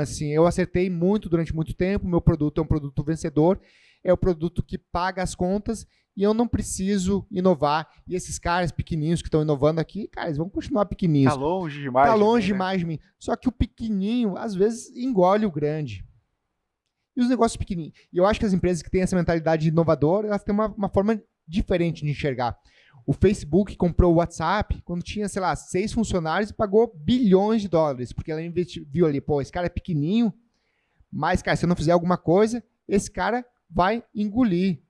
Assim, eu acertei muito durante muito tempo, meu produto é um produto vencedor, é o produto que paga as contas e eu não preciso inovar. E esses caras pequenininhos que estão inovando aqui, cara, eles vão continuar pequenininhos. Tá longe demais. Tá longe de mim, né? demais de mim. Só que o pequenininho, às vezes, engole o grande. E os negócios pequenininhos. E eu acho que as empresas que têm essa mentalidade inovadora, elas têm uma forma diferente de enxergar. O Facebook comprou o WhatsApp quando tinha, sei lá, 6 funcionários e pagou bilhões de dólares, porque ela viu ali, pô, esse cara é pequenininho, mas, cara, se eu não fizer alguma coisa, esse cara vai engolir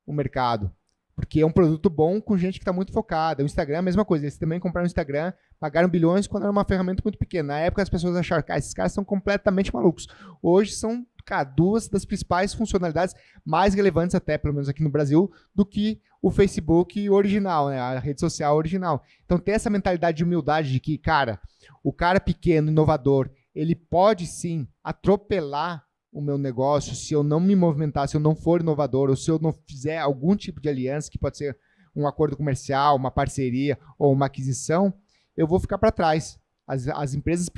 o mercado. Porque é um produto bom com gente que está muito focada. O Instagram é a mesma coisa. Eles também compraram o Instagram, pagaram bilhões quando era uma ferramenta muito pequena. Na época as pessoas acharam que esses caras são completamente malucos. Hoje são, cara, 2 das principais funcionalidades mais relevantes até, pelo menos aqui no Brasil, do que o Facebook original, né? A rede social original. Então ter essa mentalidade de humildade de que, cara, o cara pequeno, inovador, ele pode sim atropelar o meu negócio, se eu não me movimentar, se eu não for inovador, ou se eu não fizer algum tipo de aliança, que pode ser um acordo comercial, uma parceria ou uma aquisição, eu vou ficar para trás. As empresas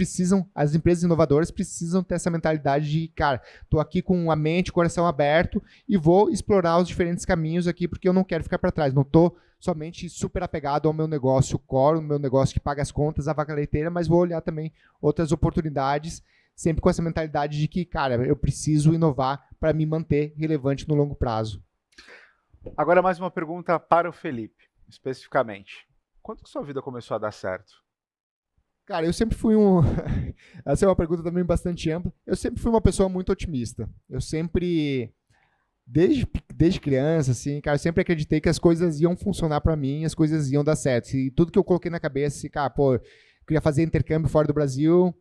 inovadoras precisam ter essa mentalidade de, cara, estou aqui com a mente, o coração aberto e vou explorar os diferentes caminhos aqui, porque eu não quero ficar para trás. Não estou somente super apegado ao meu negócio core, o meu negócio que paga as contas, a vaca leiteira, mas vou olhar também outras oportunidades, sempre com essa mentalidade de que, cara, eu preciso inovar para me manter relevante no longo prazo. Agora mais uma pergunta para o Felipe, especificamente. Quando que sua vida começou a dar certo? Cara, eu sempre fui essa é uma pergunta também bastante ampla. Eu sempre fui uma pessoa muito otimista. Eu sempre, desde criança, assim, cara, eu sempre acreditei que as coisas iam funcionar para mim, as coisas iam dar certo. E tudo que eu coloquei na cabeça, assim, cara, pô, eu queria fazer intercâmbio fora do Brasil.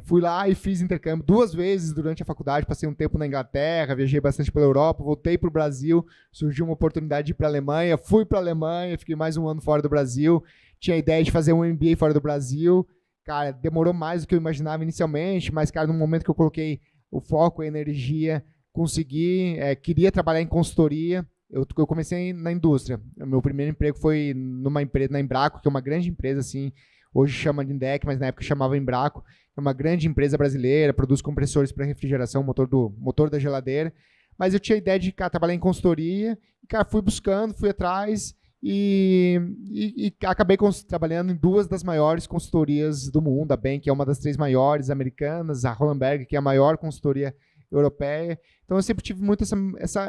Fui lá e fiz intercâmbio 2 vezes durante a faculdade, passei um tempo na Inglaterra, viajei bastante pela Europa, voltei para o Brasil, surgiu uma oportunidade de ir para a Alemanha, fui para a Alemanha, fiquei mais um ano fora do Brasil, tinha a ideia de fazer um MBA fora do Brasil, cara, demorou mais do que eu imaginava inicialmente, mas, cara, no momento que eu coloquei o foco, a energia, consegui, queria trabalhar em consultoria, eu comecei na indústria, meu primeiro emprego foi numa empresa, na Embraco, que é uma grande empresa, assim, hoje chama de Indec, mas na época chamava Embraco, é uma grande empresa brasileira, produz compressores para refrigeração, motor da geladeira, mas eu tinha a ideia de, cara, trabalhar em consultoria, e, cara, fui buscando, fui atrás, e acabei trabalhando em 2 das maiores consultorias do mundo, a Bank, que é uma das 3 maiores americanas, a Hollenberg, que é a maior consultoria europeia. Então eu sempre tive muito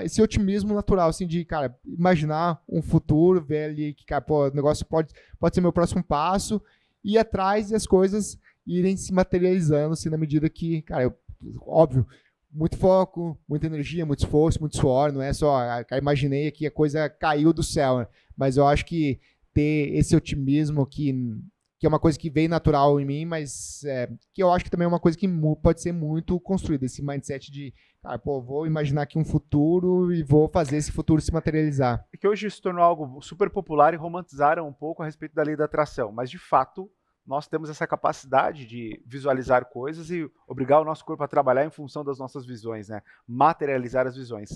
esse otimismo natural, assim, de, cara, imaginar um futuro, ver ali que, cara, pô, o negócio pode ser meu próximo passo, ir atrás e as coisas irem se materializando, assim, na medida que, cara, óbvio, muito foco, muita energia, muito esforço, muito suor, não é só, cara, imaginei que a coisa caiu do céu, né? Mas eu acho que ter esse otimismo que é uma coisa que veio natural em mim, mas que eu acho que também é uma coisa que pode ser muito construída, esse mindset de, cara, pô, vou imaginar aqui um futuro e vou fazer esse futuro se materializar. É que hoje isso se tornou algo super popular e romantizaram um pouco a respeito da lei da atração, mas de fato nós temos essa capacidade de visualizar coisas e obrigar o nosso corpo a trabalhar em função das nossas visões, né? Materializar as visões.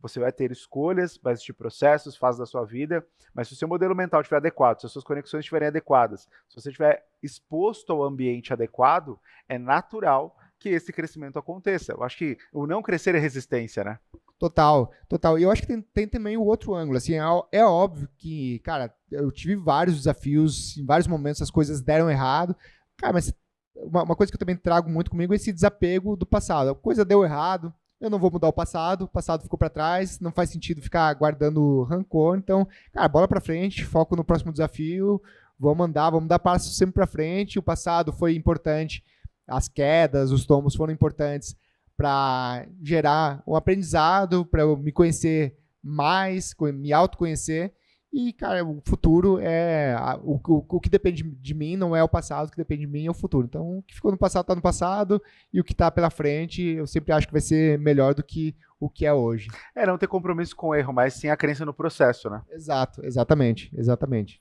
Você vai ter escolhas, vai existir processos, fases da sua vida, mas se o seu modelo mental estiver adequado, se as suas conexões estiverem adequadas, se você estiver exposto ao ambiente adequado, é natural que esse crescimento aconteça. Eu acho que o não crescer é resistência, né? Total. E eu acho que tem também o outro ângulo, assim, é óbvio que, cara, eu tive vários desafios, em vários momentos as coisas deram errado, cara, mas uma coisa que eu também trago muito comigo é esse desapego do passado. A coisa deu errado, eu não vou mudar o passado ficou para trás, não faz sentido ficar guardando rancor, então, cara, bola para frente, foco no próximo desafio, vamos dar passos sempre para frente, o passado foi importante, as quedas, os tombos foram importantes para gerar um aprendizado, para eu me conhecer mais, me autoconhecer, e, cara, o futuro é... O que depende de mim não é o passado, o que depende de mim é o futuro. Então, o que ficou no passado está no passado, e o que está pela frente, eu sempre acho que vai ser melhor do que o que é hoje. Não ter compromisso com o erro, mas sim a crença no processo, né? Exato, exatamente.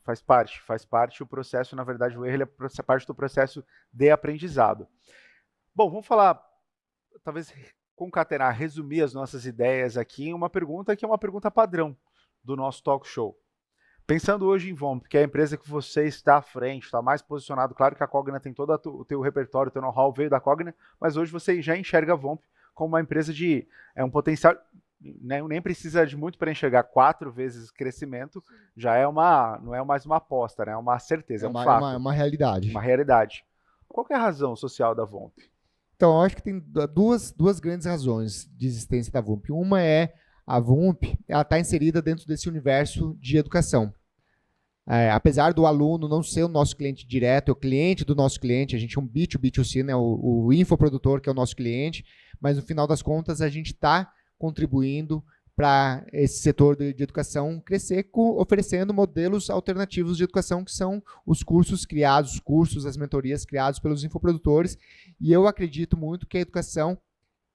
Faz parte. O processo, na verdade, o erro ele é parte do processo de aprendizado. Bom, vamos falar, talvez concatenar, resumir as nossas ideias aqui em uma pergunta que é uma pergunta padrão do nosso talk show. Pensando hoje em Vomp, que é a empresa que você está à frente, está mais posicionado, claro que a Cogna tem todo o teu repertório, o teu know-how veio da Cogna, mas hoje você já enxerga a Vomp como uma empresa de um potencial, né, nem precisa de muito para enxergar 4 vezes crescimento, já não é mais uma aposta, né, é uma certeza, é um fato. É uma realidade. Uma realidade. Qual que é a razão social da Vomp? Então, eu acho que tem duas grandes razões de existência da Vomp. Uma é a Vomp, ela está inserida dentro desse universo de educação. Apesar do aluno não ser o nosso cliente direto, é o cliente do nosso cliente, a gente é um B2B2C, né, o infoprodutor que é o nosso cliente, mas no final das contas a gente está contribuindo para esse setor de educação crescer, oferecendo modelos alternativos de educação, que são os cursos criados, as mentorias criadas pelos infoprodutores, e eu acredito muito que a educação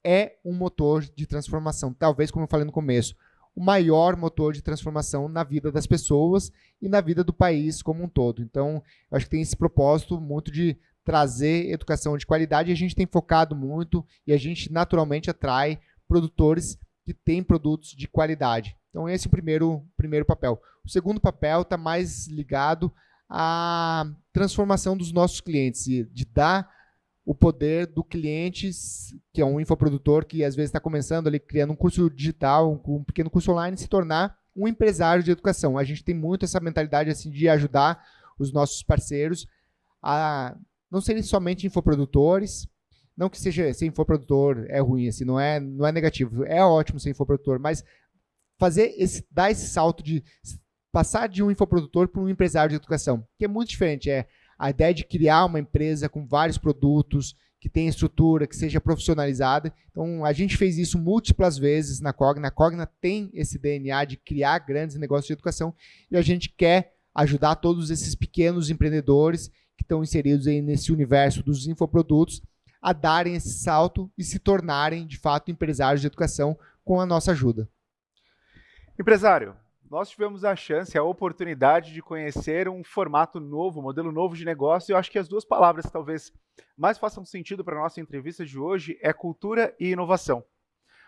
é um motor de transformação, talvez, como eu falei no começo, o maior motor de transformação na vida das pessoas e na vida do país como um todo. Então, eu acho que tem esse propósito muito de trazer educação de qualidade, e a gente tem focado muito, e a gente naturalmente atrai produtores que têm produtos de qualidade. Então, esse é o primeiro papel. O segundo papel está mais ligado à transformação dos nossos clientes, e de dar o poder do cliente, que é um infoprodutor que às vezes está começando ali, criando um curso digital, um pequeno curso online, se tornar um empresário de educação. A gente tem muito essa mentalidade assim, de ajudar os nossos parceiros a não serem somente infoprodutores, não que ser infoprodutor é ruim, assim, não é negativo, é ótimo ser infoprodutor, mas dar esse salto de passar de um infoprodutor para um empresário de educação, que é muito diferente, a ideia de criar uma empresa com vários produtos, que tenha estrutura, que seja profissionalizada. Então, a gente fez isso múltiplas vezes na Cogna. A Cogna tem esse DNA de criar grandes negócios de educação, e a gente quer ajudar todos esses pequenos empreendedores que estão inseridos aí nesse universo dos infoprodutos a darem esse salto e se tornarem, de fato, empresários de educação com a nossa ajuda. Empresário, nós tivemos a chance, a oportunidade de conhecer um formato novo, um modelo novo de negócio, e eu acho que as duas palavras que talvez mais façam sentido para a nossa entrevista de hoje é cultura e inovação.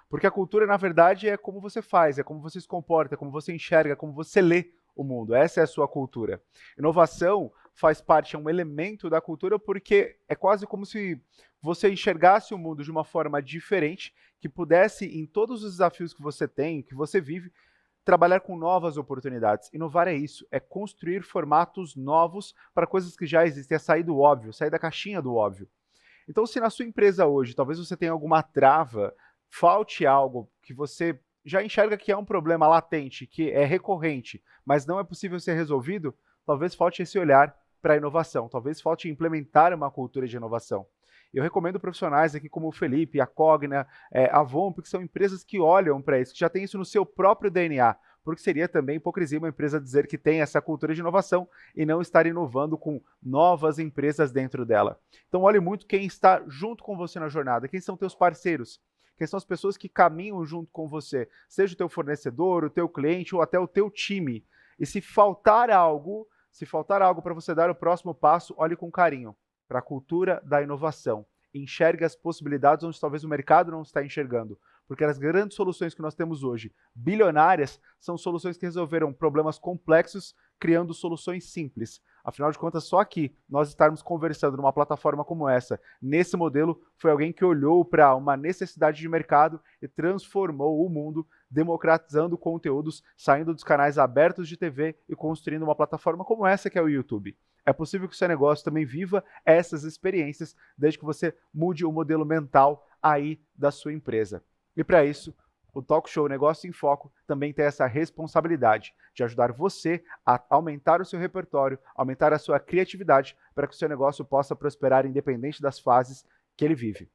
Porque a cultura, na verdade, é como você faz, é como você se comporta, é como você enxerga, é como você lê o mundo. Essa é a sua cultura. Inovação faz parte, é um elemento da cultura, porque é quase como se você enxergasse o mundo de uma forma diferente, que pudesse, em todos os desafios que você tem, que você vive, trabalhar com novas oportunidades. Inovar é isso, é construir formatos novos para coisas que já existem, é sair do óbvio, sair da caixinha do óbvio. Então, se na sua empresa hoje, talvez você tenha alguma trava, falte algo que você já enxerga que é um problema latente, que é recorrente, mas não é possível ser resolvido, talvez falte esse olhar para a inovação, talvez falte implementar uma cultura de inovação. Eu recomendo profissionais aqui como o Felipe, a Cogna, a Vomp, que são empresas que olham para isso, que já têm isso no seu próprio DNA, porque seria também hipocrisia uma empresa dizer que tem essa cultura de inovação e não estar inovando com novas empresas dentro dela. Então olhe muito quem está junto com você na jornada, quem são teus parceiros, quem são as pessoas que caminham junto com você, seja o teu fornecedor, o teu cliente ou até o teu time. E se faltar algo para você dar o próximo passo, olhe com carinho para a cultura da inovação. Enxergue as possibilidades onde talvez o mercado não está enxergando. Porque as grandes soluções que nós temos hoje, bilionárias, são soluções que resolveram problemas complexos, criando soluções simples. Afinal de contas, só aqui, nós estarmos conversando numa plataforma como essa, nesse modelo, foi alguém que olhou para uma necessidade de mercado e transformou o mundo, democratizando conteúdos, saindo dos canais abertos de TV e construindo uma plataforma como essa que é o YouTube. É possível que o seu negócio também viva essas experiências, desde que você mude o modelo mental aí da sua empresa. E para isso, o Talk Show Negócio em Foco também tem essa responsabilidade de ajudar você a aumentar o seu repertório, aumentar a sua criatividade para que o seu negócio possa prosperar independente das fases que ele vive.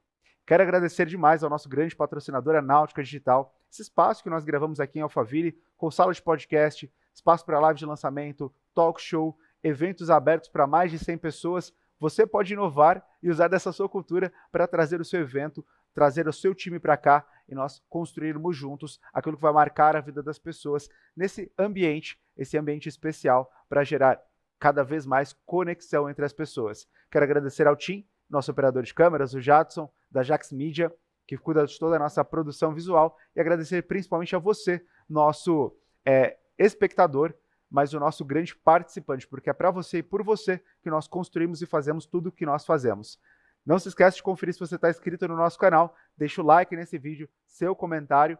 Quero agradecer demais ao nosso grande patrocinador, a Náutica Digital, esse espaço que nós gravamos aqui em Alphaville, com sala de podcast, espaço para live de lançamento, talk show, eventos abertos para mais de 100 pessoas. Você pode inovar e usar dessa sua cultura para trazer o seu evento, trazer o seu time para cá e nós construirmos juntos aquilo que vai marcar a vida das pessoas nesse ambiente, esse ambiente especial para gerar cada vez mais conexão entre as pessoas. Quero agradecer ao Tim, nosso operador de câmeras, o Jadson, da Jax Media, que cuida de toda a nossa produção visual, e agradecer principalmente a você, nosso espectador, mas o nosso grande participante, porque é para você e por você que nós construímos e fazemos tudo o que nós fazemos. Não se esqueça de conferir se você está inscrito no nosso canal, deixa o like nesse vídeo, seu comentário,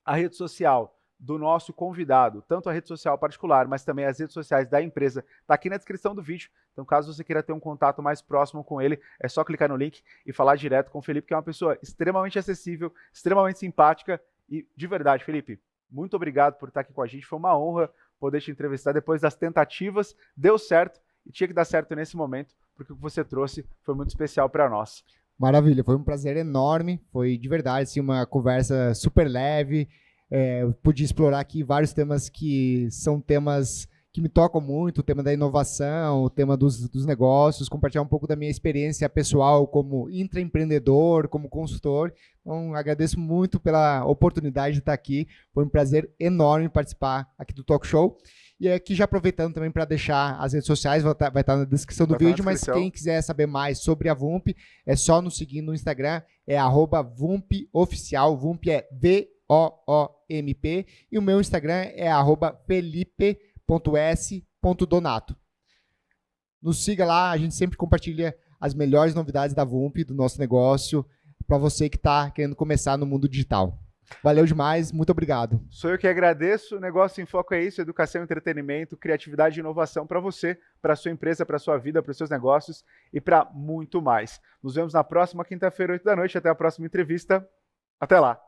a rede social do nosso convidado, tanto a rede social particular, mas também as redes sociais da empresa, está aqui na descrição do vídeo. Então, caso você queira ter um contato mais próximo com ele, é só clicar no link e falar direto com o Felipe, que é uma pessoa extremamente acessível, extremamente simpática e, de verdade, Felipe, muito obrigado por estar aqui com a gente. Foi uma honra poder te entrevistar depois das tentativas. Deu certo e tinha que dar certo nesse momento, porque o que você trouxe foi muito especial para nós. Maravilha, foi um prazer enorme, foi de verdade assim, uma conversa super leve. Eu pude explorar aqui vários temas que são temas que me tocam muito, o tema da inovação, o tema dos negócios, compartilhar um pouco da minha experiência pessoal como intraempreendedor, como consultor. Então, agradeço muito pela oportunidade de estar aqui. Foi um prazer enorme participar aqui do Talk Show. E aqui já aproveitando também para deixar as redes sociais, vai estar na descrição do vídeo, mas quem quiser saber mais sobre a Vump, é só nos seguir no Instagram, é @VumpOficial, Vump é VOOMP, e o meu Instagram é @felipe.s.donato. Nos siga lá, a gente sempre compartilha as melhores novidades da Vump, do nosso negócio, para você que está querendo começar no mundo digital. Valeu demais, muito obrigado. Sou eu que agradeço. O Negócio em Foco é isso: educação, entretenimento, criatividade e inovação para você, para a sua empresa, para a sua vida, para os seus negócios e para muito mais. Nos vemos na próxima quinta-feira, 8 da noite. Até a próxima entrevista. Até lá.